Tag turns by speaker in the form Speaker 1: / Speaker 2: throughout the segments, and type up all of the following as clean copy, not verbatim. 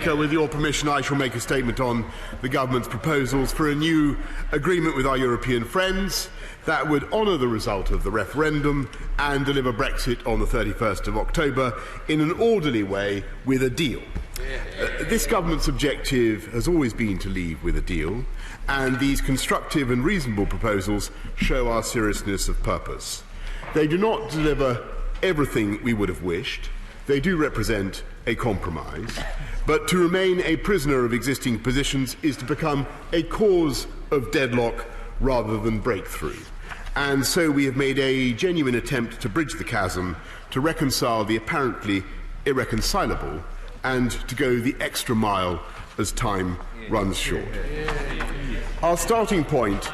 Speaker 1: Speaker, with your permission, I shall make a statement on the government's proposals for a new agreement with our European friends that would honour the result of the referendum and deliver Brexit on the 31st of October in an orderly way with a deal. This government's objective has always been to leave with a deal, and these constructive and reasonable proposals show our seriousness of purpose. They do not deliver everything we would have wished. They do represent a compromise, but to remain a prisoner of existing positions is to become a cause of deadlock rather than breakthrough. And so we have made a genuine attempt to bridge the chasm, to reconcile the apparently irreconcilable, and to go the extra mile as time runs short. Our starting point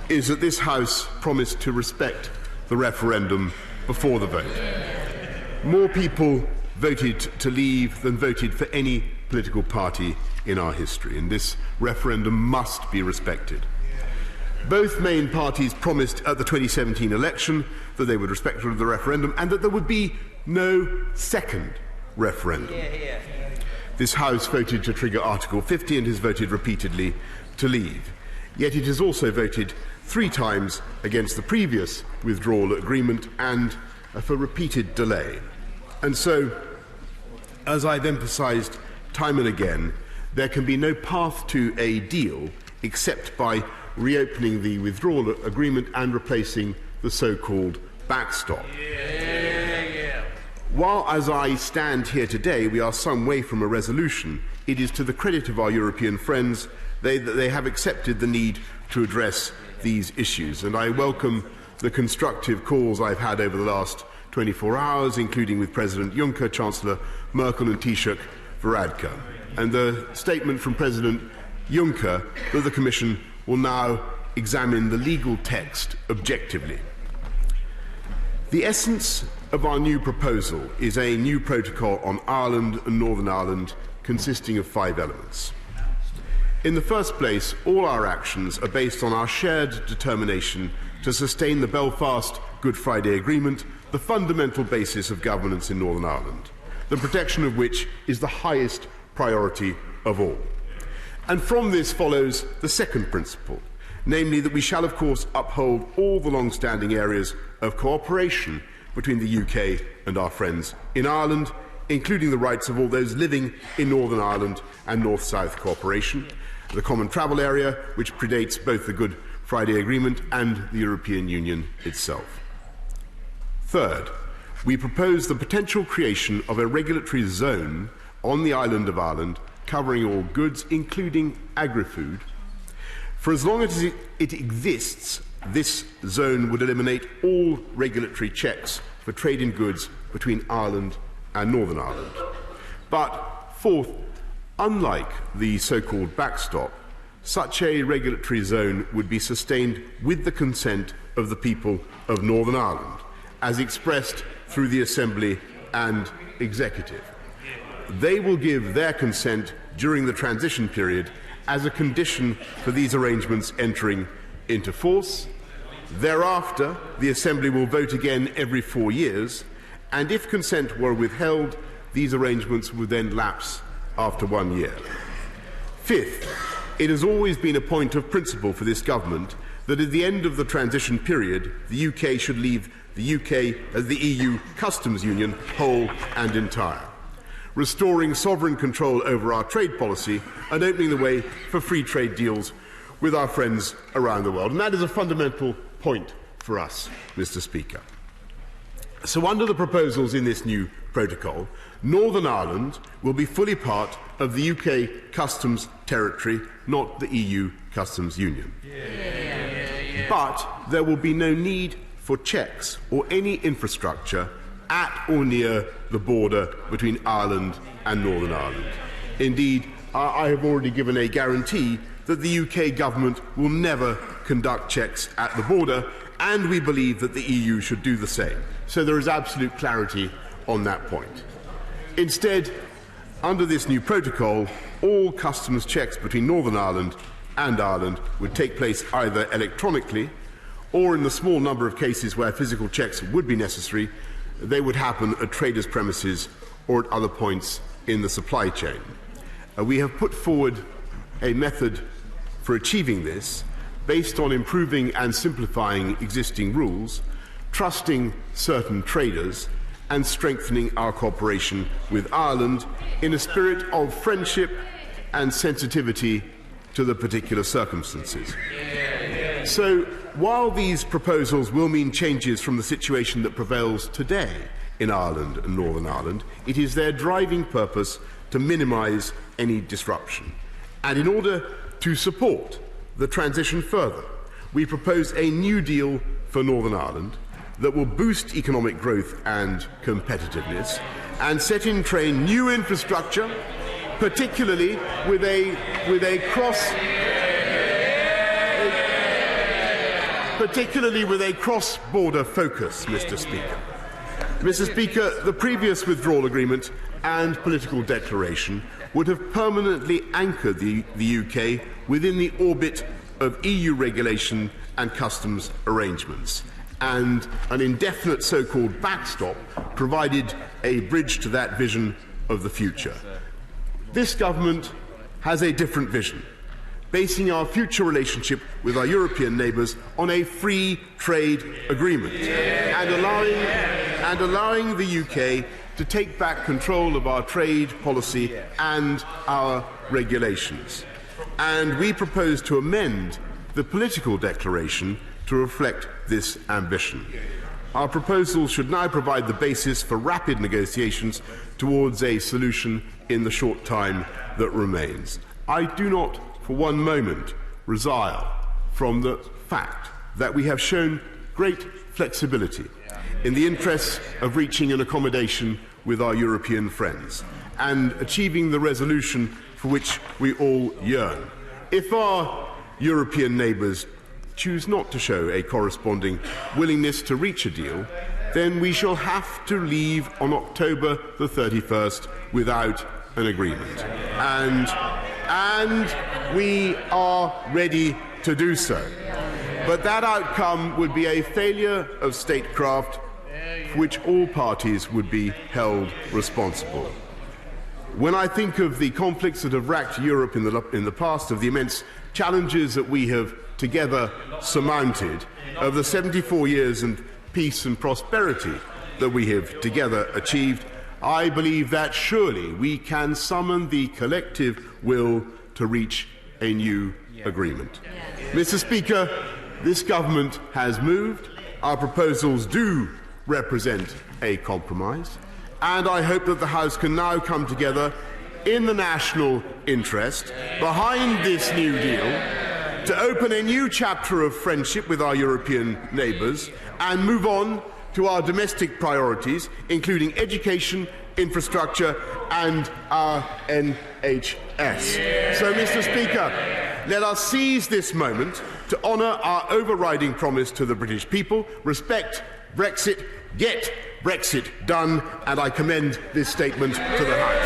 Speaker 1: is that this House promised to respect the referendum before the vote. More people voted to leave than voted for any political party in our history, and this referendum must be respected. Both main parties promised at the 2017 election that they would respect the referendum and that there would be no second referendum. This House voted to trigger Article 50 and has voted repeatedly to leave. Yet it has also voted 3 times against the previous withdrawal agreement and for repeated delay. And so, as I've emphasised time and again, there can be no path to a deal except by reopening the withdrawal agreement and replacing the so-called backstop. While, as I stand here today, we are some way from a resolution, it is to the credit of our European friends that they have accepted the need to address these issues. And I welcome the constructive calls I've had over the last 24 hours, including with President Juncker, Chancellor Merkel and Taoiseach Varadkar, and the statement from President Juncker that the Commission will now examine the legal text objectively. The essence of our new proposal is a new protocol on Ireland and Northern Ireland consisting of 5 elements. In the first place, all our actions are based on our shared determination to sustain the Belfast Good Friday Agreement, the fundamental basis of governance in Northern Ireland, the protection of which is the highest priority of all. And from this follows the second principle, namely that we shall of course uphold all the long-standing areas of cooperation between the UK and our friends in Ireland, including the rights of all those living in Northern Ireland and North-South cooperation, the common travel area, which predates both the Good Friday Agreement and the European Union itself. Third, we propose the potential creation of a regulatory zone on the island of Ireland covering all goods, including agri-food. For as long as it exists, this zone would eliminate all regulatory checks for trade in goods between Ireland and Northern Ireland. But fourth, unlike the so-called backstop, such a regulatory zone would be sustained with the consent of the people of Northern Ireland, as expressed through the Assembly and Executive. They will give their consent during the transition period as a condition for these arrangements entering into force. Thereafter, the Assembly will vote again every 4 years, and if consent were withheld, these arrangements would then lapse after 1 year. Fifth, it has always been a point of principle for this government that at the end of the transition period, the UK should leave the UK as the EU customs union whole and entire, restoring sovereign control over our trade policy and opening the way for free trade deals with our friends around the world. And that is a fundamental point for us, Mr. Speaker. So under the proposals in this new protocol, Northern Ireland will be fully part of the UK customs territory, not the EU customs union. But there will be no need for checks or any infrastructure at or near the border between Ireland and Northern Ireland. Indeed, I have already given a guarantee that the UK government will never conduct checks at the border, and we believe that the EU should do the same. So there is absolute clarity on that point. Instead, under this new protocol, all customs checks between Northern Ireland and Ireland would take place either electronically or, in the small number of cases where physical checks would be necessary, they would happen at traders' premises or at other points in the supply chain. We have put forward a method for achieving this based on improving and simplifying existing rules, trusting certain traders, and strengthening our cooperation with Ireland in a spirit of friendship and sensitivity to the particular circumstances. So, while these proposals will mean changes from the situation that prevails today in Ireland and Northern Ireland, it is their driving purpose to minimise any disruption. And in order to support the transition further, we propose a new deal for Northern Ireland that will boost economic growth and competitiveness and set in train new infrastructure, particularly with a cross-border focus, Mr. Speaker. Mr. Speaker, the previous withdrawal agreement and political declaration would have permanently anchored the UK within the orbit of EU regulation and customs arrangements, and an indefinite so-called backstop provided a bridge to that vision of the future. This government has a different vision, basing our future relationship with our European neighbours on a free trade agreement and allowing the UK to take back control of our trade policy and our regulations. And we propose to amend the political declaration to reflect this ambition. Our proposal should now provide the basis for rapid negotiations towards a solution in the short time that remains. I do not for one moment resile from the fact that we have shown great flexibility in the interests of reaching an accommodation with our European friends and achieving the resolution for which we all yearn. If our European neighbours choose not to show a corresponding willingness to reach a deal, then we shall have to leave on October the 31st without an agreement. And we are ready to do so. But that outcome would be a failure of statecraft for which all parties would be held responsible. When I think of the conflicts that have racked Europe in the past, of the immense challenges that we have together surmounted, of the 74 years of peace and prosperity that we have together achieved, I believe that surely we can summon the collective will to reach a new agreement. Mr. Speaker, this government has moved. Our proposals do represent a compromise, and I hope that the House can now come together in the national interest behind this new deal to open a new chapter of friendship with our European neighbours and move on to our domestic priorities, including education, infrastructure and our NHS. So, Mr. Speaker, let us seize this moment to honour our overriding promise to the British people: respect Brexit, get Brexit done, and I commend this statement to the House.